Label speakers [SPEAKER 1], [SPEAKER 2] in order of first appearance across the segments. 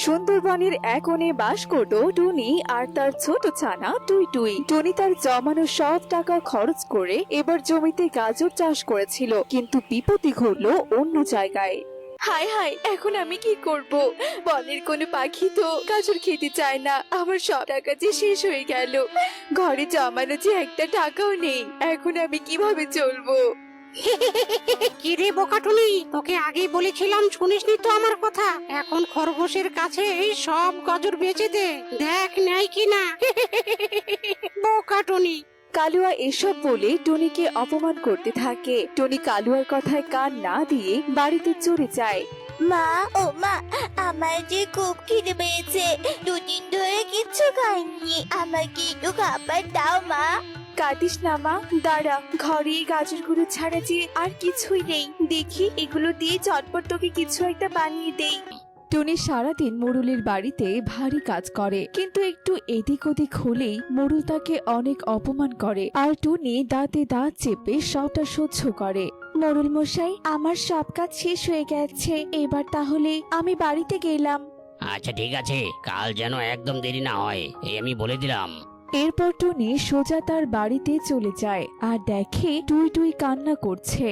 [SPEAKER 1] সুন্দরবনের এক কোণে বাস করত টুনি আর তার ছোট ছানা টুই টুই। টুনি তার জমানো সব টাকা খরচ করে এবার জমিতে গাজর চাষ করেছিল, কিন্তু বিপত্তি ঘটলো অন্য জায়গায়। হায় হায়, এখন আমি কি করব? বনের কোনো পাখি তো গাজর খেতে চায় না। আমার সব টাকা যে শেষ হয়ে গেল, ঘরে জমানো যে একটা টাকাও নেই। এখন আমি কিভাবে চলবো?
[SPEAKER 2] কিরে বোকাটুনি, তোকে আগেই বলেছিলাম, শুনিসনি তো আমার কথা? এখন খরগোশের কাছে এই সব গাজর বেচে দে, দেখ নেয় কিনা। বোকাটুনি।
[SPEAKER 1] কালুয়া এসব বলে টুনিকে অপমান করতে থাকে। টুনি কালুয়ার কথায় কান না দিয়ে বাড়িতে চলে যায়।
[SPEAKER 3] মা, ও মা, আমার যে খুব খিদে পেয়েছে। দুদিন ধরে কিচ্ছু খাইনি, আমাকে একটু খাবার দাও মা।
[SPEAKER 1] কাঁদিস না মা, দাঁড়া, ঘরে এই গাজরগুলো ছাড়া যে আর কিছুই নেই। দেখি এগুলো দিয়ে চটপট তোকে কিছু একটা বানিয়ে দেই। টুনি সারাদিন মোড়লের বাড়িতে ভারী কাজ করে, কিন্তু একটু এদিক ওদিক হলেই মোড়ল তাকে অনেক অপমান করে, আর টুনি দাঁতে দাঁত চেপে সবটা সহ্য করে। মোড়ল মশাই, আমার সব কাজ শেষ হয়ে গেছে, এবার তাহলে আমি বাড়িতে গেলাম।
[SPEAKER 4] আচ্ছা ঠিক আছে, কাল যেন একদম দেরি না হয়, এই আমি বলে দিলাম।
[SPEAKER 1] এরপর টুনি সোজা তার বাড়িতে চলে যায় আর দেখে টুই টুই কান্না করছে।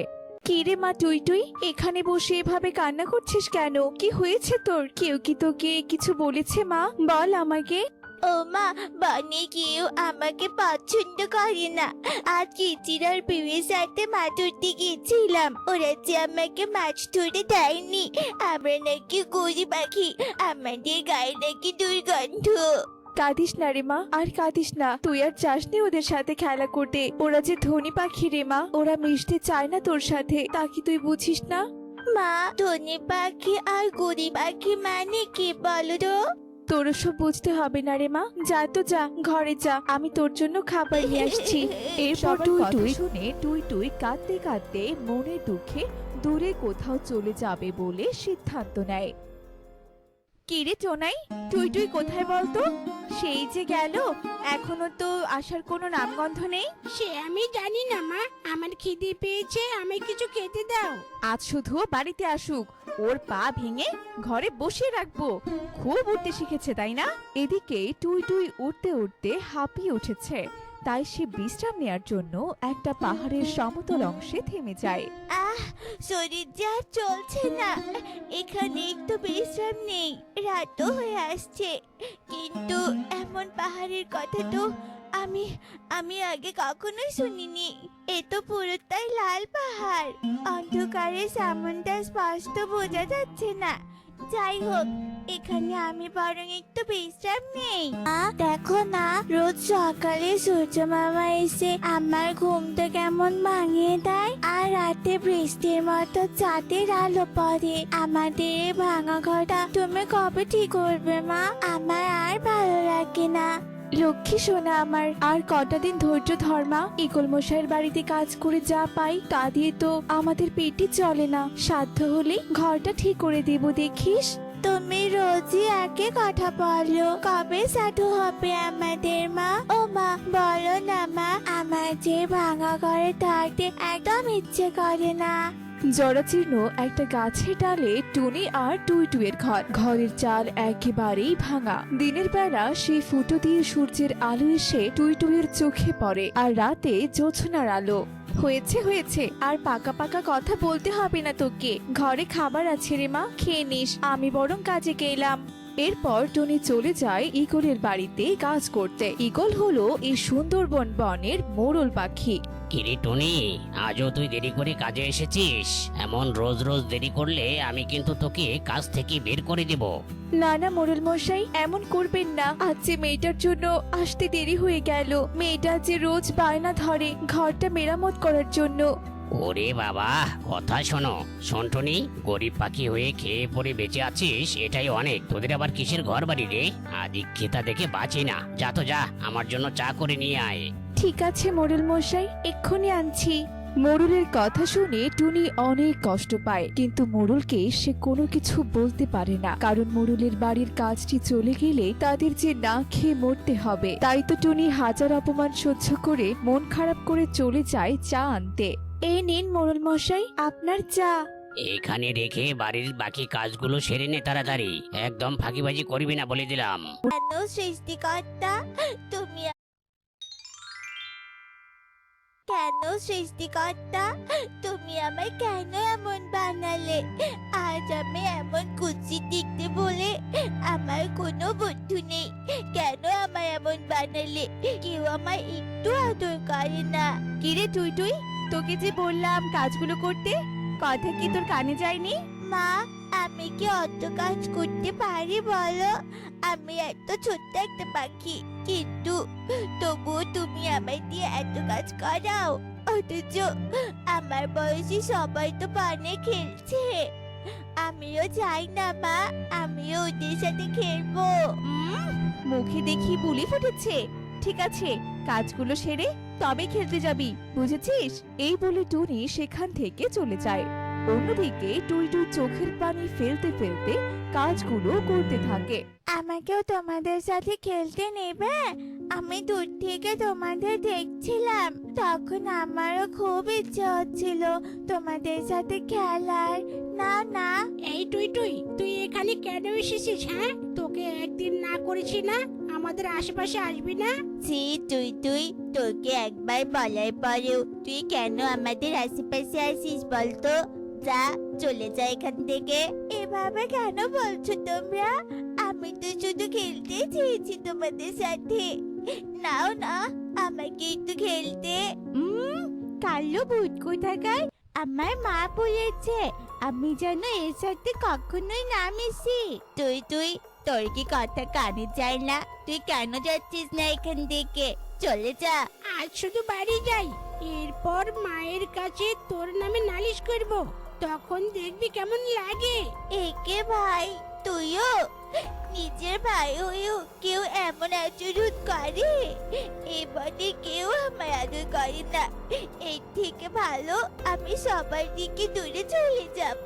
[SPEAKER 1] কিরে মা টুই টুই, এখানে বসে এভাবে কান্না করছিস কেন? কি হয়েছে তোর? কেউ কি তোকে কিছু বলেছে মা? বল আমাকে।
[SPEAKER 3] ও মা, বনে কেউ আমাকে পছন্দ করে না। আজ চিচিরার বিয়ের সাথে মাছ ধরতে গিয়েছিলাম, ওরা যে আমাকে মাছ ধরে দেয়নি। আমরা নাকি গরিব পাখি, আমাদের গায়ে নাকি দুর্গন্ধ।
[SPEAKER 1] কাঁদিস না রে মা, আর কাঁদিস না। তুই আর চাসনি ওদের সাথে খেলা করতে। ওরা যে ধনী পাখি রে মা, ওরা মিশতে চায় না তোর সাথে, তা কি তুই বুঝিস না?
[SPEAKER 3] মা, ধনী পাখি আর গরিব পাখি মানে কি বলো তো?
[SPEAKER 1] তোর সব বুঝতে হবে না রে মা, যা তো যা, ঘরে যা, আমি তোর জন্য খাবার নিয়ে আসছি। এরপর টুই টুই শুনে টুই টুই কাঁদতে কাঁদতে মনের দুঃখে দূরে কোথাও চলে যাবে বলে সিদ্ধান্ত নেয়। কিরে টোনাই, টুই টুই কোথায় বলতো? সেই যে গেল, এখনো তো আসার কোনো নামগন্ধ নেই।
[SPEAKER 2] সে আমি জানি না মা, আমার খিদে পেয়েছে, আমায় কিছু খেতে দাও।
[SPEAKER 1] আজ শুধু বাড়িতে আসুক, ওর পা ভেঙে ঘরে বসিয়ে রাখবো। খুব উঠতে শিখেছে তাই না? এদিকে টুই টুই উঠতে উঠতে হাঁপিয়ে উঠেছে, তাই সে বিশ্রাম নেয়ার জন্য একটা পাহাড়ের সমতল অংশে থেমে যায়।
[SPEAKER 3] আহ, শরীর যা চলছে না, এখানে একটু বিশ্রাম নেই। রাতও হয়ে আসছে, কিন্তু এমন পাহাড়ের কথা তো আমি আমি আগে কখনোই শুনিনি। এ তো পুরোটাই লাল পাহাড়, অন্ধকারে সামনটা স্পষ্ট বোঝা যাচ্ছে না। যাই হোক, এখানে আমি বরং একটু বিশ্রাম নেই। দেখো না, রোজ সকালে সূর্য মামা এসে আমার ঘুমটা কেমন ভাঙিয়ে দেয়, আর রাতে বৃষ্টির মতো চাঁদের আলো পড়ে। আমাদের এই ভাঙা ঘরটা তুমি কবে ঠিক করবে মা? আমার আর ভালো লাগে না।
[SPEAKER 1] লক্ষ্মী সোনা আমার, আর কটা দিন ধৈর্য ধর মা। ইগল মশাইয়ের বাড়িতে কাজ করে যা পাই তা দিয়ে তো আমাদের পেটে চলে না। সাধ্য হলে ঘরটা ঠিক করে দেব, দেখিস।
[SPEAKER 3] তুমি রোজই একে কথা বলো, কবে সাধু হবে আমাদের মা? ও মা, বলো না মা, আমার যে ভাঙা ঘরে থাকতে একদম ইচ্ছে করে না।
[SPEAKER 1] জরাচীর্ণ একটা গাছের ডালে টুনি আর টুই টুইয়ের ঘর। ঘরের চাল একেবারেই ভাঙা। দিনের বেলা সেই ফুটো দিয়ে সূর্যের আলো এসে টুই টুইয়ের চোখে পড়ে, আর রাতে জোছনার আলো। হয়েছে হয়েছে, আর পাকা পাকা কথা বলতে হবে না তোকে। ঘরে খাবার আছে রে মা, খেয়ে নিস, আমি বরং কাজে গেলাম। এরপর টুনি চলে যায় ইগলের বাড়িতে কাজ করতে। ইগল হলো এই সুন্দরবন বনের মোড়ল পাখি।
[SPEAKER 4] কিরে টনি, আজও তুই দেরি করে কাজে এসেছিস? এমন রোজ রোজ দেরি করলে আমি কিন্তু তোকে কাজ থেকে বের করে দেব।
[SPEAKER 1] না না মোড়ল মশাই, এমন করবেন না। আজ যে মেয়েটার জন্য আসতে দেরি হয়ে গেল। মেয়েটা যে রোজ বায়না ধরে ঘরটা মেরামত করার জন্য।
[SPEAKER 4] ওরে বাবা, কথা শোনো। শোন টনি, গরিব পাখি হয়ে খেয়ে পরে বেঁচে আছিস, এটাই অনেক। তোদের আবার কিসের ঘর বাড়ি রে? আদিক্ষেতা দেখে বাঁচি না। যা তো যা, আমার জন্য চা করে নিয়ে আয়।
[SPEAKER 1] ঠিক আছে মোড়ল মশাই, এক্ষুনি আনছি। মোড়লের কথা শুনে টুনি অনেক কষ্ট পায়, কিন্তু মোড়লকে সে কোনো কিছু বলতে পারে না, কারণ মোড়লের বাড়ির কাজটি চলে গেলে তাদের যে না খেয়ে মরতে হবে। তাই তো টুনি হাজার অপমান সহ্য করে মন খারাপ করে চলে যায় চা আনতে। এই নিন মোড়ল মশাই, আপনার চা।
[SPEAKER 4] এখানে রেখে বাড়ির বাকি কাজগুলো সেরে নে তাড়াতাড়ি, একদম ফাঁকিবাজি করবি না বলে দিলাম।
[SPEAKER 3] কেন সৃষ্টিকর্তা তুমি কেন সৃষ্টিকর্তা তুমি আমায় কেন এমন বানালে? আজ আমি এমন কুৎসিত দেখতে বলে আমার কোনো বন্ধু নেই। কেন আমায় এমন বানালে? কেউ আমায় একটু আদর করে না।
[SPEAKER 1] কিরে তুই তুই, তোকে যে বললাম কাজগুলো করতে, কথা কি তোর কানে যায়নি?
[SPEAKER 3] মা, আমি কি অত কাজ করতে পারি বলো? আমি এত ছোট্ট একটা পাখি, কিন্তু তবুও তুমি আমায় দিয়ে এত কাজ করাও। অথচ আমার বয়সী সবাই তো বনে খেলছে। আমিও চাই না মা, আমিও ওদের সাথে খেলবো।
[SPEAKER 1] মুখে দেখি বুলি ফুটেছে। ঠিক আছে, কাজগুলো সেরে তবে খেলতে যাবি, বুঝেছিস? এই বলে টুনি সেখান থেকে চলে যায়। অন্যদিকে টুই টুই চোখের পানি ফেলতে ফেলতে কাজগুলো করতে থাকে।
[SPEAKER 3] আমাকেও তোমাদের সাথে খেলতে নেবে? আমি দূর থেকে তোমাদের দেখছিলাম, তখন আমারও খুব ইচ্ছে হচ্ছিল তোমাদের সাথে খেলার। না না,
[SPEAKER 2] এই টুই টুই, তুই এখানে কেন এসেছিস? হ্যাঁ, তোকে একদিন না করেছি না আমাদের আশেপাশে আসবি না?
[SPEAKER 3] ছি তুই তুই, তোকে একবার বলার পরেও তুই কেন আমাদের আশেপাশে আসিস বলতো? যা, চলে যা এখান থেকে। এভাবে কেন বলছো তোমরা? আমি তো শুধু খেলতে চেয়েছি তোমাদের সাথে। নাও না, আমাকে একটু খেলতে। কালো ভূত কোথাকার, আমার মা বলেছে আমি যেন এর সাথে কখনোই না মিশি। তুই তুই, তোর কি কথা কানে যায় না? তুই কেন যাচ্ছিস না এখান থেকে? চলে যা।
[SPEAKER 2] আজ শুধু বাড়ি যাই, এরপর মায়ের কাছে তোর নামে নালিশ করব, তখন দেখবি কেমন লাগে।
[SPEAKER 3] একে ভাই, তুইও নিজের ভাই হয়েও কেউ এমন আচরণ করে? এবারে কেউ আমায় আদর করে না। এর থেকে ভালো আমি সবার দিকে দূরে চলে যাব।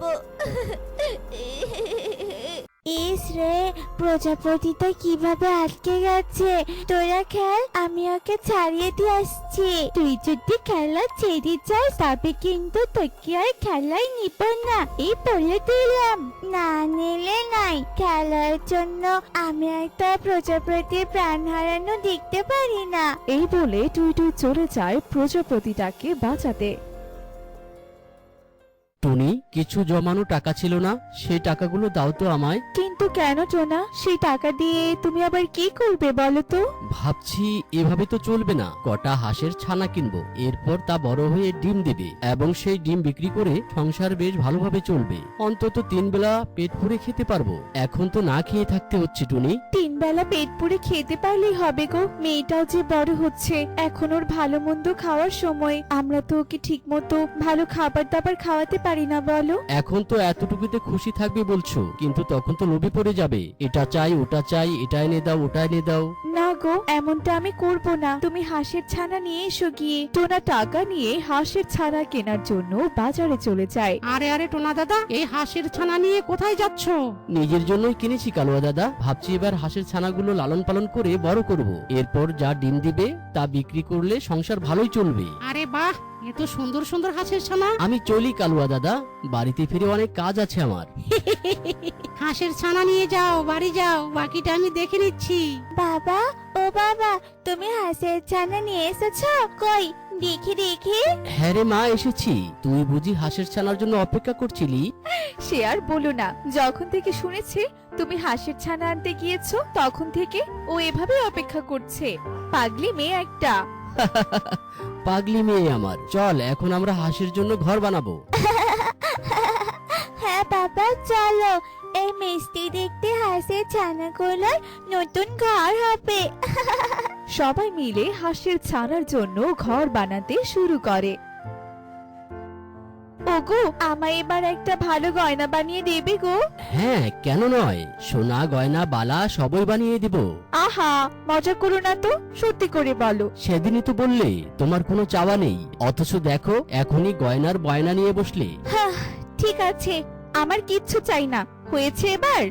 [SPEAKER 3] ইস রে, প্রজাপতিটা কিভাবে আটকে গেছে। তোরা খেল, আমি ওকে ছাড়িয়ে দিয়ে আসছি। তুই যদি খেলা ছেড়ে যাস তবে কিন্তু তোকে আর খেলাই নিব না, এই বলে দিলাম। না নিলে নাই, খেলার জন্য আমি একটা প্রজাপতির প্রাণ হারানো দেখতে পারি না।
[SPEAKER 1] এই বলে টুই টুই চলে যায় প্রজাপতিটাকে বাঁচাতে।
[SPEAKER 5] টুনি, কিছু জমানো টাকা ছিল না, সেই টাকাগুলো দাও তো আমায়।
[SPEAKER 1] কিন্তু কেন টোনা, সেই টাকা দিয়ে তুমি আবার কি করবে বলো তো?
[SPEAKER 5] ভাবছি এভাবে তো চলবে না, কটা হাঁসের ছানা কিনবো, এরপর তা বড় হয়ে ডিম দেবে এবং সেই ডিম বিক্রি করে সংসার বেশ ভালোভাবে চলবে। অন্তত 3 বেলা পেট ভরে খেতে পারবো, এখন তো না খেয়ে থাকতে হচ্ছে টুনি।
[SPEAKER 1] 3 বেলা পেট পুরে খেতে পারলেই হবে গো, মেয়েটাও যে বড় হচ্ছে, এখন ওর ভালো মন্দ খাওয়ার সময়। আমরা তো ওকে ঠিক মতো ভালো খাবার দাবার খাওয়াতে পারি না বলো।
[SPEAKER 5] এখন তো এতটুকুতে খুশি থাকবে বলছো, কিন্তু তখন তো লোভে পড়ে যাবে, এটা চাই ওটা চাই, এটা এনে দাও ওটা এনে দাও।
[SPEAKER 1] না গো, এমনটা আমি করব না। তুমি হাঁসের ছানা নিয়ে এসো গিয়ে। টোনা টাকা নিয়ে হাঁসের ছানা কেনার জন্য বাজারে চলে যায়।
[SPEAKER 2] আরে আরে টোনা দাদা, এই হাঁসের ছানা নিয়ে কোথায় যাচ্ছ?
[SPEAKER 5] নিজের জন্যই কিনেছি কালুয়া দাদা, ভাবছি এবার হাঁসের ছানাগুলো লালন পালন করে বড় করব, এরপর যা ডিম দিবে তা বিক্রি করলে সংসার ভালোই চলবে।
[SPEAKER 2] আরে বাহ, এত সুন্দর সুন্দর হাঁসের ছানা।
[SPEAKER 5] আমি চলি কালুয়া দাদা, বাড়িতে ফিরে অনেক কাজ আছে আমার।
[SPEAKER 2] হাঁসের ছানা নিয়ে যাও, বাড়ি যাও, বাকিটা আমি দেখে নিচ্ছি।
[SPEAKER 3] বাবা, ও বাবা, তুমি হাঁসের ছানা নিয়ে এসেছো? কই দেখি দেখি।
[SPEAKER 5] হ্যাঁ রে মা, এসেছি। তুই বুঝি হাঁসের ছানার জন্য অপেক্ষা করছিলি?
[SPEAKER 1] সে আর বলো না, যখন থেকে শুনেছে তুমি হাঁসের ছানা আনতে গিয়েছো তখন থেকে ও এভাবে অপেক্ষা করছে। পাগলি মেয়ে একটা।
[SPEAKER 5] পাগলি মেয়ে আমার, চল এখন আমরা হাঁসের জন্য ঘর বানাবো।
[SPEAKER 3] হ্যাঁ বাবা, চলো, এই মিষ্টি দেখতে হাঁসের ছানাগুলোর নতুন ঘর হবে।
[SPEAKER 1] সবাই মিলে হাঁসের ছানার জন্য ঘর বানাতে শুরু করে। ওগো, আমায় এবার একটা ভালো গয়না বানিয়ে দেবে গো?
[SPEAKER 5] হ্যাঁ, কেন নয়, সোনা গয়না বালা সবই বানিয়ে দিব।
[SPEAKER 1] আহা, মজা করো না তো, সত্যি করে বলো।
[SPEAKER 5] সেদিনই তো বললে তোমার কোনো চাওয়া নেই, অথচ দেখো এখনই গয়নার বয়না নিয়ে বসলে।
[SPEAKER 1] ঠিক আছে, আমার কিচ্ছু চাই না, হয়েছে এবার?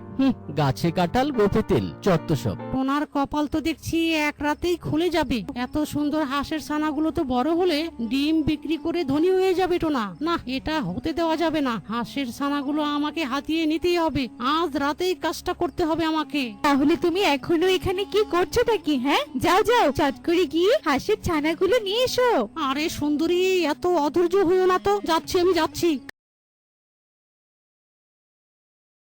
[SPEAKER 5] গাছে কাঁঠাল গোপে তেল, চত্ব সব।
[SPEAKER 2] ওনার কপাল তো দেখছি এক রাতেই খুলে যাবে। এত সুন্দর হাঁসের ছানাগুলো তো বড় হলে ডিম বিক্রি করে ধনী হয়ে যাবে টোনা। না, এটা হতে দেওয়া যাবে না। হাঁসের ছানাগুলো আমাকে হাতিয়ে নিতেই হবে। আজ রাতেই কাজটা করতে হবে আমাকে।
[SPEAKER 1] তাহলে তুমি এখনো এখানে কি করছোটা কি? হ্যাঁ, যাও যাও, চট করে গিয়ে হাঁসের ছানাগুলো নিয়ে এসো।
[SPEAKER 2] আরে সুন্দরী, এত অধৈর্য হইও না তো। যাচ্ছি, আমি যাচ্ছি।